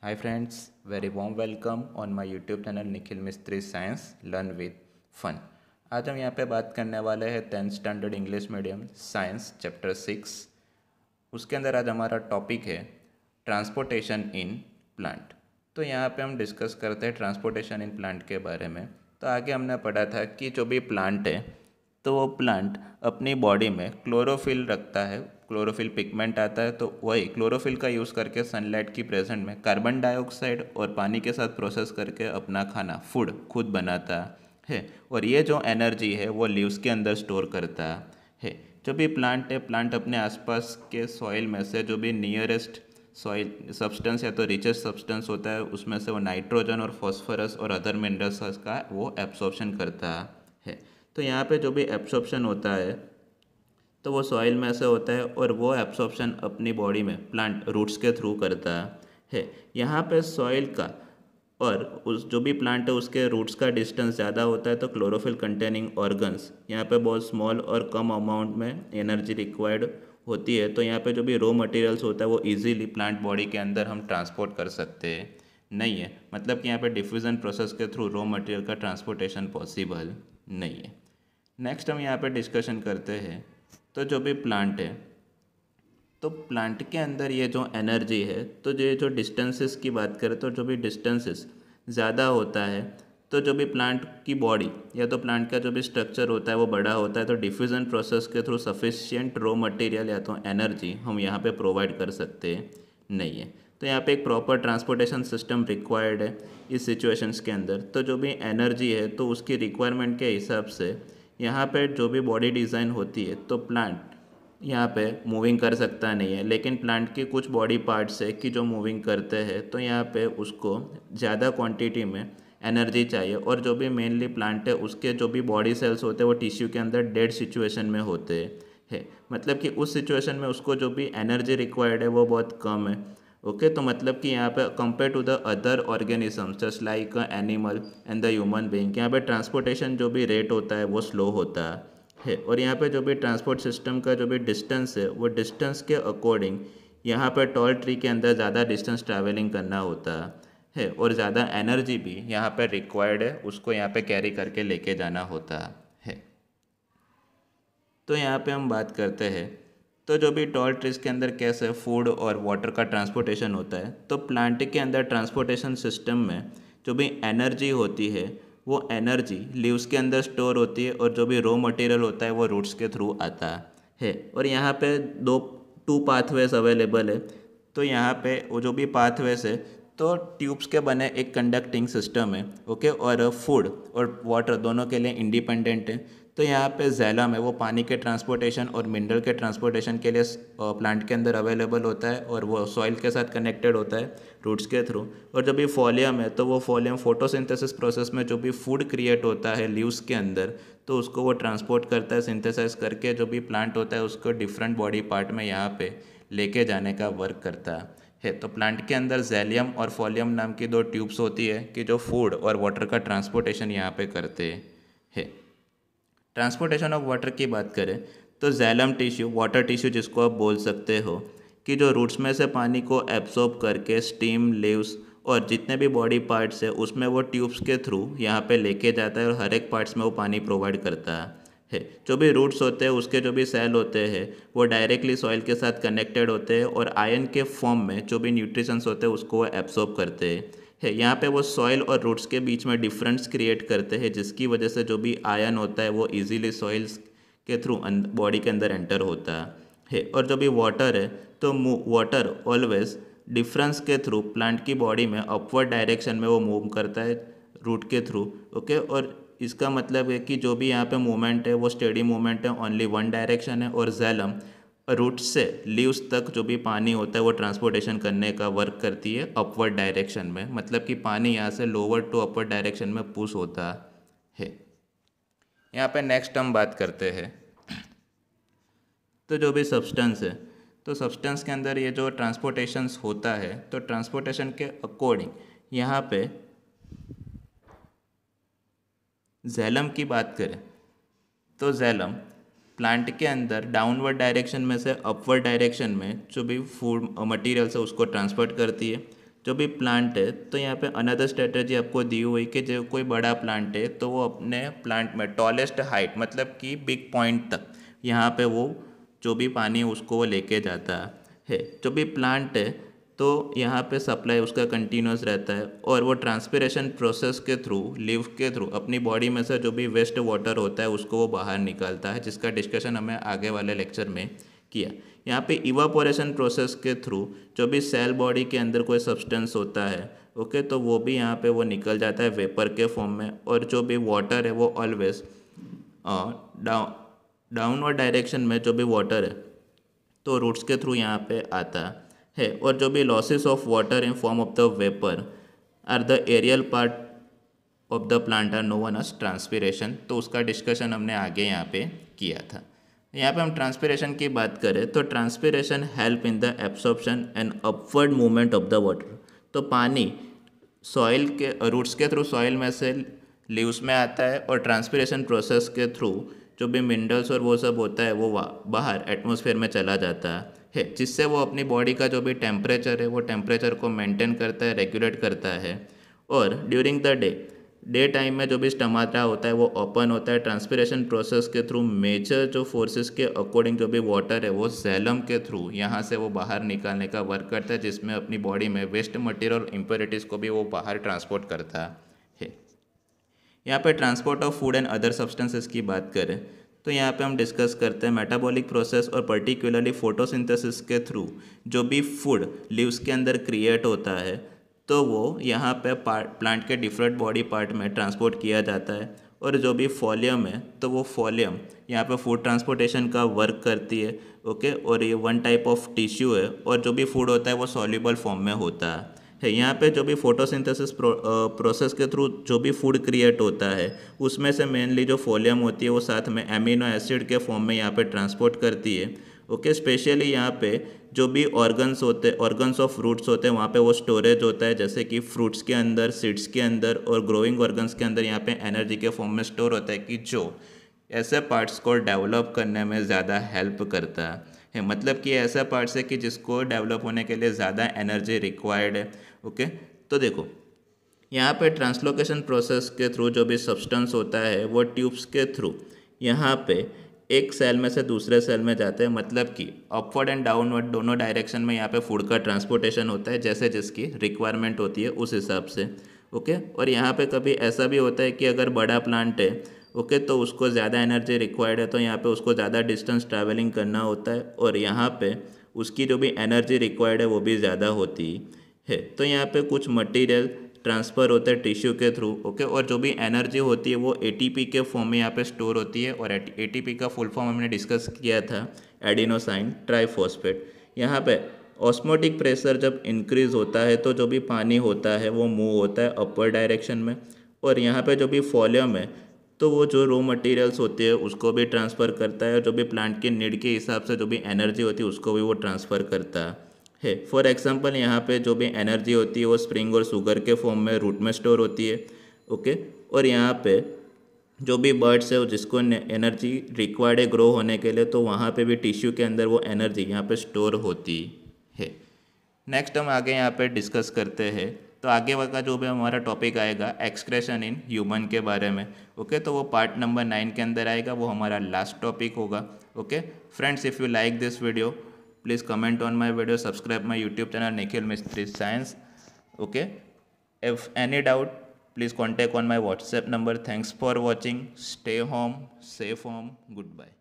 Hi friends, very warm welcome on my YouTube channel Nikhil मिस्त्री science learn with fun. आज हम यहाँ पे बात करने वाले हैं 10th standard English medium science chapter 6। उसके अंदर आज हमारा टॉपिक है ट्रांसपोर्टेशन इन प्लांट। तो यहाँ पे हम डिस्कस करते हैं ट्रांसपोर्टेशन इन प्लांट के बारे में। तो आगे हमने पढ़ा था कि जो भी प्लांट है तो वो प्लांट अपनी बॉडी में क्लोरोफिल रखता है, क्लोरोफिल पिगमेंट आता है, तो वही क्लोरोफिल का यूज़ करके सनलाइट की प्रेजेंट में कार्बन डाइऑक्साइड और पानी के साथ प्रोसेस करके अपना खाना फूड खुद बनाता है। और ये जो एनर्जी है वो लीव्स के अंदर स्टोर करता है। जो भी प्लांट है, प्लांट अपने आसपास के सॉइल में से जो भी नियरेस्ट सॉइल सब्सटेंस या तो रिचेस्ट सब्सटेंस होता है उसमें से वो नाइट्रोजन और फॉस्फोरस और अदर मिनरल्स का वो एब्सॉर्प्शन करता है। तो यहाँ पे जो भी एब्सॉर्प्शन होता है तो वो सॉइल में से होता है और वो एब्सॉर्प्शन अपनी बॉडी में प्लांट रूट्स के थ्रू करता है। यहाँ पे सॉइल का और उस जो भी प्लांट है उसके रूट्स का डिस्टेंस ज़्यादा होता है तो क्लोरोफिल कंटेनिंग ऑर्गन्स यहाँ पे बहुत स्मॉल और कम अमाउंट में एनर्जी रिक्वायर्ड होती है। तो यहाँ पे जो भी रॉ मटेरियल्स होता है वो इजीली प्लांट बॉडी के अंदर हम ट्रांसपोर्ट कर सकते हैं नहीं है। मतलब कि यहाँ पे डिफ्यूज़न प्रोसेस के थ्रू रॉ मटेरियल का ट्रांसपोर्टेशन पॉसिबल नहीं है। नेक्स्ट हम यहाँ पे डिस्कशन करते हैं तो जो भी प्लांट है तो प्लांट के अंदर ये जो एनर्जी है तो जो डिस्टेंसेस की बात करें तो जो भी डिस्टेंसेस ज़्यादा होता है तो जो भी प्लांट की बॉडी या तो प्लांट का जो भी स्ट्रक्चर होता है वो बड़ा होता है तो डिफ्यूज़न प्रोसेस के थ्रू सफिशिएंट रॉ मटेरियल या तो एनर्जी हम यहाँ पे प्रोवाइड कर सकते नहीं है। तो यहाँ पे एक प्रॉपर ट्रांसपोर्टेशन सिस्टम रिक्वायर्ड है इस सिचुएशंस के अंदर। तो जो भी एनर्जी है तो उसकी रिक्वायरमेंट के हिसाब से यहाँ पे जो भी बॉडी डिज़ाइन होती है तो प्लांट यहाँ पे मूविंग कर सकता नहीं है, लेकिन प्लांट के कुछ बॉडी पार्ट्स है कि जो मूविंग करते हैं तो यहाँ पे उसको ज़्यादा क्वांटिटी में एनर्जी चाहिए। और जो भी मेनली प्लांट है उसके जो भी बॉडी सेल्स होते हैं वो टिश्यू के अंदर डेड सिचुएशन में होते हैं। मतलब कि उस सिचुएशन में उसको जो भी एनर्जी रिक्वायर्ड है वो बहुत कम है। ओके, तो मतलब कि यहाँ पे compare to the other organisms just like animal and the human being यहाँ पे ट्रांसपोर्टेशन जो भी रेट होता है वो स्लो होता है। और यहाँ पे जो भी ट्रांसपोर्ट सिस्टम का जो भी डिस्टेंस है वो डिस्टेंस के अकॉर्डिंग यहाँ पे टॉल ट्री के अंदर ज़्यादा डिस्टेंस ट्रैवलिंग करना होता है और ज़्यादा एनर्जी भी यहाँ पे रिक्वायर्ड है, उसको यहाँ पे कैरी करके लेके जाना होता है। तो यहाँ पे हम बात करते हैं तो जो भी टॉल ट्रीज के अंदर कैसे फूड और वाटर का ट्रांसपोर्टेशन होता है तो प्लांट के अंदर ट्रांसपोर्टेशन सिस्टम में जो भी एनर्जी होती है वो एनर्जी लीव्स के अंदर स्टोर होती है और जो भी रॉ मटेरियल होता है वो रूट्स के थ्रू आता है। और यहाँ पे टू पाथवेज अवेलेबल है। तो यहाँ पे वो जो भी पाथवेज है तो ट्यूब्स के बने एक कंडक्टिंग सिस्टम है। ओके, और फूड और वाटर दोनों के लिए इंडिपेंडेंट है। तो यहाँ पे जैलम है वो पानी के ट्रांसपोर्टेशन और मिनरल के ट्रांसपोर्टेशन के लिए प्लांट के अंदर अवेलेबल होता है और वो सॉइल के साथ कनेक्टेड होता है रूट्स के थ्रू। और जब भी फॉलियम है तो वो फॉलियम फोटोसिंथेसिस प्रोसेस में जो भी फूड क्रिएट होता है लीव्स के अंदर तो उसको वो ट्रांसपोर्ट करता है सिंथेसाइज करके जो भी प्लांट होता है उसको डिफरेंट बॉडी पार्ट में यहाँ पे लेके जाने का वर्क करता है। तो प्लांट के अंदर जैलियम और फॉलियम नाम की दो ट्यूब्स होती है कि जो फूड और वाटर का ट्रांसपोर्टेशन यहाँ पे करते हैं। ट्रांसपोर्टेशन ऑफ वाटर की बात करें तो जैलम टिश्यू वाटर टिश्यू जिसको आप बोल सकते हो कि जो रूट्स में से पानी को एब्सॉर्ब करके स्टीम लीव्स और जितने भी बॉडी पार्ट्स है उसमें वो ट्यूब्स के थ्रू यहाँ पे लेके जाता है और हर एक पार्ट्स में वो पानी प्रोवाइड करता है। जो भी रूट्स होते हैं उसके जो भी सेल होते हैं वो डायरेक्टली सॉइल के साथ कनेक्टेड होते हैं और आयन के फॉर्म में जो भी न्यूट्रिशंस होते हैं उसको वो एब्सॉर्ब करते हैं। यहाँ पे वो सॉइल और रूट्स के बीच में डिफरेंस क्रिएट करते हैं जिसकी वजह से जो भी आयन होता है वो इजीली सॉइल्स के थ्रू बॉडी के अंदर एंटर होता है। और जो भी वाटर है तो वाटर ऑलवेज डिफरेंस के थ्रू प्लांट की बॉडी में अपवर्ड डायरेक्शन में वो मूव करता है रूट के थ्रू। ओके, और इसका मतलब है कि जो भी यहाँ पे मूवमेंट है वो स्टेडी मूवमेंट है, ओनली वन डायरेक्शन है। और जैलम रूट से लीव्स तक जो भी पानी होता है वो ट्रांसपोर्टेशन करने का वर्क करती है अपवर्ड डायरेक्शन में। मतलब कि पानी यहाँ से लोअर टू अपवर्ड डायरेक्शन में पुश होता है। यहाँ पे नेक्स्ट हम बात करते हैं तो जो भी सब्सटेंस है तो सब्सटेंस के अंदर ये जो ट्रांसपोर्टेशंस होता है तो ट्रांसपोर्टेशन के अकॉर्डिंग यहाँ पे जैलम की बात करें तो जैलम प्लांट के अंदर डाउनवर्ड डायरेक्शन में से अपवर्ड डायरेक्शन में जो भी फूड मटेरियल्स है उसको ट्रांसपोर्ट करती है। जो भी प्लांट है, तो यहाँ पे अनदर स्ट्रेटजी आपको दी हुई कि जो कोई बड़ा प्लांट है तो वो अपने प्लांट में टॉलेस्ट हाइट मतलब कि बिग पॉइंट तक यहाँ पे वो जो भी पानी है उसको वो लेके जाता है। जो भी प्लांट है तो यहाँ पे सप्लाई उसका कंटिन्यूस रहता है और वो ट्रांसपिरेशन प्रोसेस के थ्रू लीव के थ्रू अपनी बॉडी में से जो भी वेस्ट वाटर होता है उसको वो बाहर निकालता है, जिसका डिस्कशन हमें आगे वाले लेक्चर में किया। यहाँ पे इवापोरेशन प्रोसेस के थ्रू जो भी सेल बॉडी के अंदर कोई सब्सटेंस होता है, ओके, तो वो भी यहाँ पे वो निकल जाता है वेपर के फॉर्म में, और जो भी वाटर है वो ऑलवेज डाउनवर्ड डायरेक्शन में जो भी वाटर है तो रूट्स के थ्रू यहाँ पे आता है। और जो भी losses of water in form of the vapour are the aerial part of the plant are known as transpiration, तो उसका डिस्कशन हमने आगे यहाँ पे किया था। यहाँ पे हम ट्रांसपिरेशन की बात करें तो transpiration help in the absorption and upward movement of the water. तो पानी सॉइल के रूट्स के थ्रू सॉइल में से लीव्स में आता है और ट्रांसपिरेशन प्रोसेस के थ्रू जो भी मिनरल्स और वो सब होता है वो बाहर एटमॉस्फेयर में चला जाता है, जिससे वो अपनी बॉडी का जो भी टेम्परेचर है वो टेम्परेचर को मेंटेन करता है, रेगुलेट करता है। और ड्यूरिंग द डे टाइम में जो भी स्टमाटा होता है वो ओपन होता है। ट्रांसपिरेशन प्रोसेस के थ्रू मेजर जो फोर्सेस के अकॉर्डिंग जो भी वाटर है वो जैलम के थ्रू यहाँ से वो बाहर निकालने का वर्क करता है, जिसमें अपनी बॉडी में वेस्ट मटेरियल और इम्प्योरिटीज़ को भी वो बाहर ट्रांसपोर्ट करता है। यहाँ पे transport of food and other substances की बात करें तो यहाँ पे हम डिस्कस करते हैं मेटाबॉलिक प्रोसेस और पर्टिकुलरली फोटोसिंथेसिस के थ्रू जो भी फूड लीव्स के अंदर क्रिएट होता है तो वो यहाँ पे प्लांट के डिफरेंट बॉडी पार्ट में ट्रांसपोर्ट किया जाता है। और जो भी फॉलियम है तो वो फॉलियम यहाँ पे फूड ट्रांसपोर्टेशन का वर्क करती है, ओके। और ये वन टाइप ऑफ टिश्यू है और जो भी फूड होता है वो सॉल्युबल फॉर्म में होता है। यहाँ पे जो भी फोटोसिंथेसिस प्रोसेस के थ्रू जो भी फूड क्रिएट होता है उसमें से मेनली जो फॉलियम होती है वो साथ में एमिनो एसिड के फॉर्म में यहाँ पे ट्रांसपोर्ट करती है, ओके। स्पेशली यहाँ पे जो भी ऑर्गन्स ऑफ फ्रूट्स होते हैं वहाँ पे वो स्टोरेज होता है, जैसे कि फ्रूट्स के अंदर, सीड्स के अंदर और ग्रोइंग ऑर्गन्स के अंदर यहाँ पे एनर्जी के फॉर्म में स्टोर होता है, कि जो ऐसे पार्ट्स को डेवलप करने में ज़्यादा हेल्प करता है। मतलब कि ऐसा पार्ट्स है कि जिसको डेवलप होने के लिए ज़्यादा एनर्जी रिक्वायर्ड है, ओके। तो देखो यहाँ पे ट्रांसलोकेशन प्रोसेस के थ्रू जो भी सब्सटेंस होता है वो ट्यूब्स के थ्रू यहाँ पे एक सेल में से दूसरे सेल में जाते हैं, मतलब कि अपवर्ड एंड डाउनवर्ड दोनों डायरेक्शन में यहाँ पे फूड का ट्रांसपोर्टेशन होता है जैसे जिसकी रिक्वायरमेंट होती है उस हिसाब से, ओके। और यहाँ पे कभी ऐसा भी होता है कि अगर बड़ा प्लांट है, ओके, तो उसको ज़्यादा एनर्जी रिक्वायर्ड है तो यहाँ पे उसको ज़्यादा डिस्टेंस ट्रैवलिंग करना होता है और यहाँ पे उसकी जो भी एनर्जी रिक्वायर्ड है वो भी ज़्यादा होती है। तो यहाँ पे कुछ मटेरियल ट्रांसफ़र होता है टिश्यू के थ्रू, ओके। और जो भी एनर्जी होती है वो एटीपी के फॉर्म में यहाँ पे स्टोर होती है और एटीपी का फुल फॉर्म हमने डिस्कस किया था एडिनोसाइन ट्राइफॉस्फेट। यहाँ पे ऑस्मोटिक प्रेशर जब इंक्रीज होता है तो जो भी पानी होता है वो मूव होता है अपवर्ड डायरेक्शन में। और यहाँ पे जो भी फॉलियम है तो वो जो रॉ मटेरियल्स होते हैं उसको भी ट्रांसफ़र करता है और जो भी प्लांट के नीड के हिसाब से जो भी एनर्जी होती है उसको भी वो ट्रांसफ़र करता है। फॉर एग्जांपल यहाँ पे जो भी एनर्जी होती है वो स्प्रिंग और शुगर के फॉर्म में रूट में स्टोर होती है, ओके। और यहाँ पे जो भी बर्ड्स है जिसको एनर्जी रिक्वायर्ड है ग्रो होने के लिए तो वहाँ पे भी टिश्यू के अंदर वो एनर्जी यहाँ पे स्टोर होती है। नेक्स्ट हम आगे यहाँ पे डिस्कस करते हैं, तो आगे का जो भी हमारा टॉपिक आएगा एक्सक्रेशन इन ह्यूमन के बारे में, ओके। तो वो पार्ट नंबर 9 के अंदर आएगा, वो हमारा लास्ट टॉपिक होगा, okay. Friends, if you like this video please comment on my video, subscribe my YouTube channel Nikhil Mistry Science, okay. If any doubt, please contact on my WhatsApp number. Thanks for watching. Stay home, safe home. Goodbye.